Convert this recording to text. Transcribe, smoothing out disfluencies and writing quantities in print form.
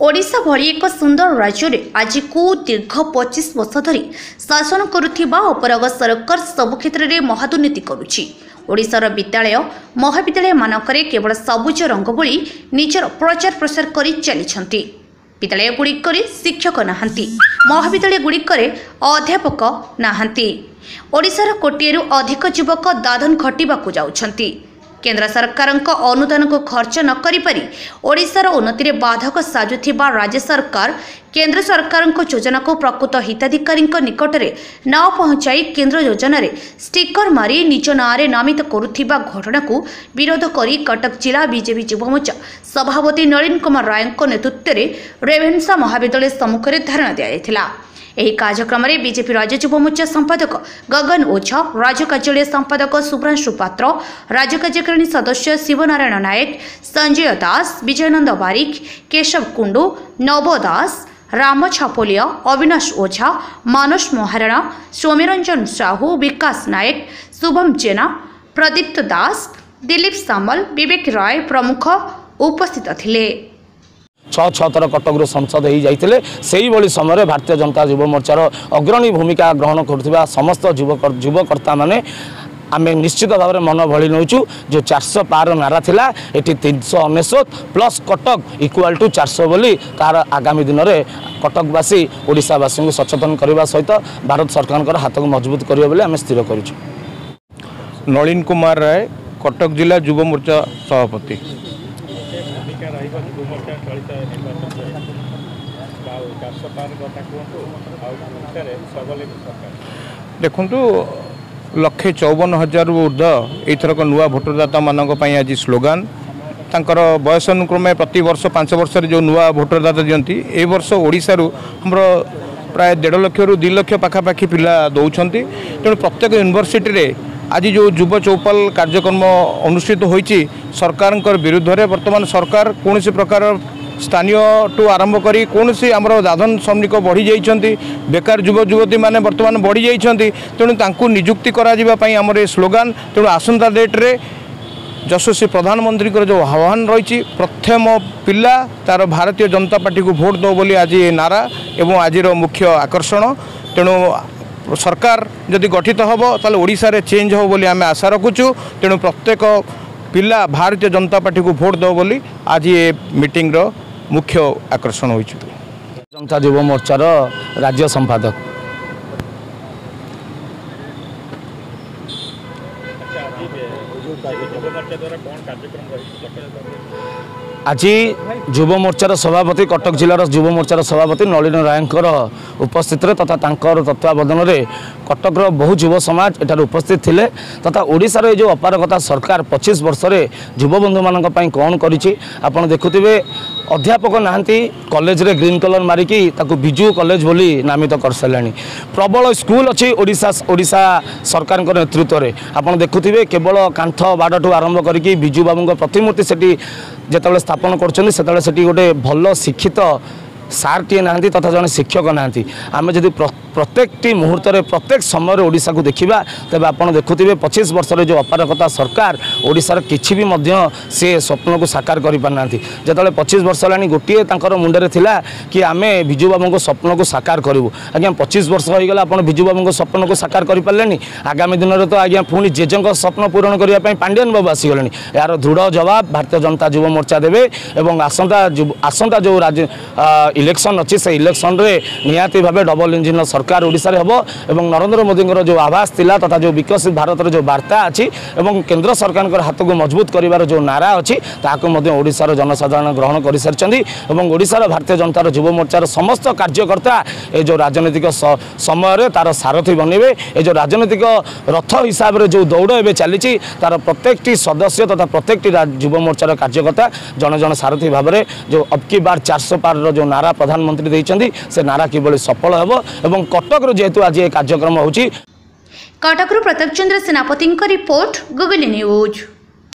ओडिशा भली एक सुंदर राज्य में आज को दीर्घ 25 वर्ष धरी शासन करुथिबा अपराग सरकार सबु क्षेत्र में महादुर्नीति करुछि। ओडिशार विद्यालय महाविद्यालय मानकरे केवल सबुज रंग बोली निजर प्रचार प्रसार करी चलिछंती। विद्यालय गुड़िकरे शिक्षक नाहांती, महाविद्यालय गुड़िकरे अध्यापक नाहांती। ओडिशार कोटिएरु अधिक युवक दादन खटिबाकु जाउछंती। केंद्र सरकार अनुदान को खर्च न करि पारि ओडिशार उन्नति में बाधक साजुथिबा राज्य सरकार केंद्र सरकार योजना को प्रकृत हिताधिकारी निकट में न पहुंचाई केंद्र योजना रे स्टिकर मारी निज नारे नामित करुथिबा घटना को विरोध करी कटक जिला बीजेपी युवा मोर्चा सभापति नलिन कुमार राय नेतृत्व में रेभेन्सा महाविद्यालय सम्मुख में धारणा दिया। एही कार्यक्रम में बीजेपी राज्य युवा मोर्चा संपादक गगन ओझा, राज्य कार्यालय संपादक शुभ्रांशु पात्र, राज्य कार्यकारिणी सदस्य शिवनारायण नायक, संजय दास, विजयानंद बारिक, केशव कुंडू, नव दास, राम छापोलिया, अविनाश ओझा, मानस महाराणा, सौम्यरंजन साहू, विकास नायक, शुभम जेना, प्रदीप्त दास, दिलीप सामल, विवेक राय प्रमुख उपस्थित थिले। 6 थर कटक संसद हो जाते से भाई समय भारतीय जनता युव मोर्चार अग्रणी भूमिका ग्रहण करुवा समस्त युवकर्ता माने आम निश्चित भाव में मन भली नौ जो 400 पार नारा थिला एटी 399 प्लस कटक इक्वाल टू 400 बोली तार आगामी दिन में कटकवासी ओडिशावासी को सचेतन करने सहित भारत सरकार हाथ को मजबूत करेंगे बोली आम स्थिर करूँ। नलिन कुमार राय, कटक जिला युव मोर्चा सभापति। देखु 1,54,000 ऊर्ध एथरक नुआ भोटरदाता मानक आज स्लोगान तांकर बयस अनुक्रमे प्रति वर्ष 5 वर्ष जो नुआ भोटरदाता दियंती ए वर्ष ओडिशा रु हमर प्राय 1.5 लाख रु 2 लाख पाखापाखि पिला दौरान तेणु प्रत्येक यूनिवर्सिटी रे आज जो युव चौपाल कार्यक्रम अनुष्ठित होईची सरकार विरुद्ध में वर्तमान सरकार कौन प्रकार स्थानीय टू आरंभ करी कौन आमर दादन श्रमिक बढ़ी जाइछंती, बेकार युव युवती माने वर्तमान बढ़ी जाइछंती तेणु तांकु नियुक्ति करा जिबा पई आमर ए स्लोगान। तेणु आसंता डेट रे यशस्वी प्रधानमंत्री जो आह्वान रही प्रथम पिला तार भारतीय जनता पार्टी को भोट दो बोली आज ये नारा एवं आज मुख्य आकर्षण। तेणु सरकार जदि गठित हम ताले ओडिशा रे चेंज हो बोली आम आशा रखुचु। तेणु प्रत्येक पिला भारतीय जनता पार्टी को भोट दो बोली आज ये मीटिंग रो मुख्य आकर्षण होइछु। जनता युव मोर्चार राज्य संपादक आज युव मोर्चार सभापति कटक जिलार युव मोर्चार सभापति नलिन रायंकर उपस्थित तथा तत्वावधान में कटकर बहु युव समाज एठार उपस्थित थिले तथा ओडिशार जो अपारगता सरकार 25 वर्ष रे युव बंधु मानक पई कौन करिछि आपण देखुथिबे। अध्यापक नाहांती कॉलेज रे ग्रीन कलर मारिकी ताकू बिजू कॉलेज बोली नामित कर साराणी। प्रबल स्कूल अच्छी ओडिशा सरकार नेतृत्व में आपण देखुथिबे केवल कांथ बाड़ू आरंभ करके बिजू बाबू प्रतिमूर्ति सेठी जेतबेले स्थापन करछन्ती सेठी गोटे भल शिक्षित सार टे ना तथा जन शिक्षक ना आम जदि प्रत्येक मुहूर्त प्रत्येक समय ओडिशा को देखा तेज आप देखुए 25 वर्ष जो अपारगता सरकार ओडिशार किसी भी से स्वप्न को साकार कर पारना जिते 25 वर्ष है गोटे मुंडे थिला कि आम बिजू बाबू स्वप्न को साकार करूँ। आज्ञा 25 वर्ष हो गला आप बिजू बाबू स्वप्न को साकार कर पारे आगामी दिन में तो आज्ञा पुणी जेजेक स्वप्न पूरण करने पांडियन बाबू आसीगले यार दृढ़ जवाब भारतीय जनता युव मोर्चा देवे और आसंता जो राज्य इलेक्शन अच्छी से इलेक्शन रे निहाती भाव डबल इंजिन सरकार ओडिशा रे हबो एवं नरेंद्र मोदी जो आभास थिला तथा जो विकसित भारत जो वार्ता अच्छी एवं केंद्र सरकार हाथ को मजबूत करिवार जो नारा अच्छी ताकू ओडिशार जनसाधारण ग्रहण कर सारी और ओडिशार भारतीय जनता युव मोर्चार समस्त कार्यकर्ता ये जो राजनीतिक समय तार सारथी बनइबे ये जो राजनीतिक रथ हिसाब से जो दौड़ ए चली तार प्रत्येक सदस्य तथा प्रत्येक युव मोर्चार कार्यकर्ता जन जन सारथी भाव में जो अब की बार 400 पार जो नारा प्रधानमंत्री देइचंदी से नारा किबळी सफल हेबो एवं कटक जेहेतु आज ये कार्यक्रम होउची। कटक प्रताप चंद्र सेनापति रिपोर्ट, गूगल न्यूज।